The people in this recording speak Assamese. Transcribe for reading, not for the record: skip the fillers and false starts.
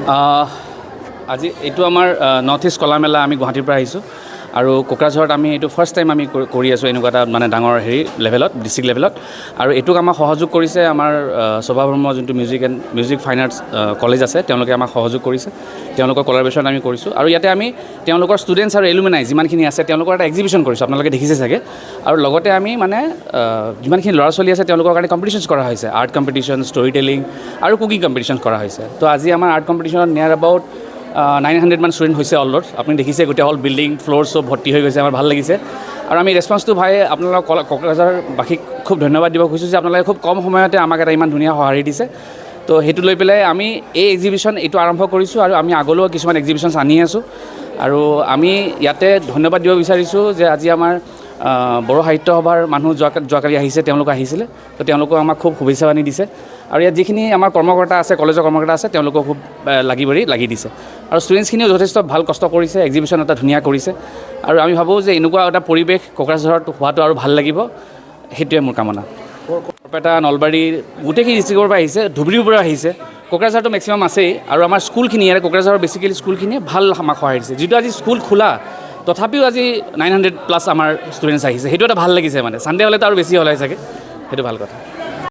আজি এইটো আমাৰ নৰ্থ ইষ্ট কলা মেলা আমি গুৱাহাটীৰ পৰা আহিছোঁ আৰু কোকৰাঝাৰত আমি এইটো ফাৰ্ষ্ট টাইম আমি কৰি আছোঁ এনেকুৱা এটা মানে ডাঙৰ লেভেলত ডিষ্ট্ৰিক্ট লেভেলত আৰু এইটোক আমাক সহযোগ কৰিছে আমাৰ স্বভাৱৰ্ম যোনটো মিউজিক ফাইন আৰ্টছ কলেজ আছে তেওঁলোকে আমাক সহযোগ কৰিছে তেওঁলোকৰ কলাবৰেশ্যন আমি কৰিছোঁ আৰু ইয়াতে আমি তেওঁলোকৰ ষ্টুডেণ্টছ আৰু এলুমিনাই যিমানখিনি আছে তেওঁলোকৰ এটা এক্সিবিশ্যন কৰিছোঁ আপোনালোকে দেখিছে চাগে আৰু লগতে আমি মানে যিমানখিনি ল'ৰা ছোৱালী আছে তেওঁলোকৰ কাৰণে কম্পিটিশ্যনছ কৰা হৈছে আৰ্ট কম্পিটিশ্যন ষ্টৰি টেলিং আৰু কুকিং কম্পিটিশ্যন কৰা হৈছে তো আজি আমাৰ আৰ্ট কম্পিটিশ্যনত নিয়াৰ এবাউট 900 মান ষ্টুডেণ্ট হৈছে অলৰেডি আপুনি দেখিছে গোটেই হল বিল্ডিং ফ্ল'ৰ চব ভৰ্তি হৈ গৈছে আমাৰ ভাল লাগিছে আৰু আমি ৰেছপন্সটো ভাই আপোনালোক কোকৰাঝাৰবাসীক খুব ধন্যবাদ দিব খুজিছোঁ যে আপোনালোকে খুব কম সময়তে আমাক এটা ইমান ধুনীয়া সঁহাৰি দিছে তো সেইটো লৈ পেলাই আমি এই এক্সিবিশ্যন এইটো আৰম্ভ কৰিছোঁ আৰু আমি আগলৈও কিছুমান এক্সিবিশ্যনছ আনি আছোঁ আৰু আমি ইয়াতে ধন্যবাদ দিব বিচাৰিছোঁ যে আজি আমাৰ বড়ো সাহিত্য সভাৰ মানুহ যোৱাকালি আহিছে তেওঁলোক আহিছিলে তো তেওঁলোকেও আমাক খুব শুভেচ্ছা বাণী দিছে আৰু ইয়াত যিখিনি আমাৰ কৰ্মকৰ্তা আছে কলেজৰ কৰ্মকৰ্তা আছে তেওঁলোকেও খুব লাগি দিছে আৰু ষ্টুডেণ্টছখিনিও যথেষ্ট ভাল কষ্ট কৰিছে এক্সিবিশ্যন এটা ধুনীয়া কৰিছে আৰু আমি ভাবোঁ যে এনেকুৱা এটা পৰিৱেশ কোকৰাঝাৰত হোৱাটো আৰু ভাল লাগিব সেইটোৱে মোৰ কামনা বৰপেটা নলবাৰী গোটেইখিনি ডিষ্ট্ৰিক্টৰ পৰা আহিছে ধুবুৰীৰ পৰা আহিছে কোকৰাঝাৰটো মেক্সিমাম আছেই আৰু আমাৰ স্কুলখিনি ইয়াৰে কোকৰাঝাৰৰ বেছিকেলি স্কুলখিনিয়ে ভাল আমাক সহায় দিছে যিটো আজি স্কুল খোলা তথাপিও আজি 900+ আমাৰ ষ্টুডেণ্টছ আহিছে সেইটো এটা ভাল লাগিছে মানে ছানডে হ'লেতো আৰু বেছি হ'ল চাগে সেইটো ভাল কথা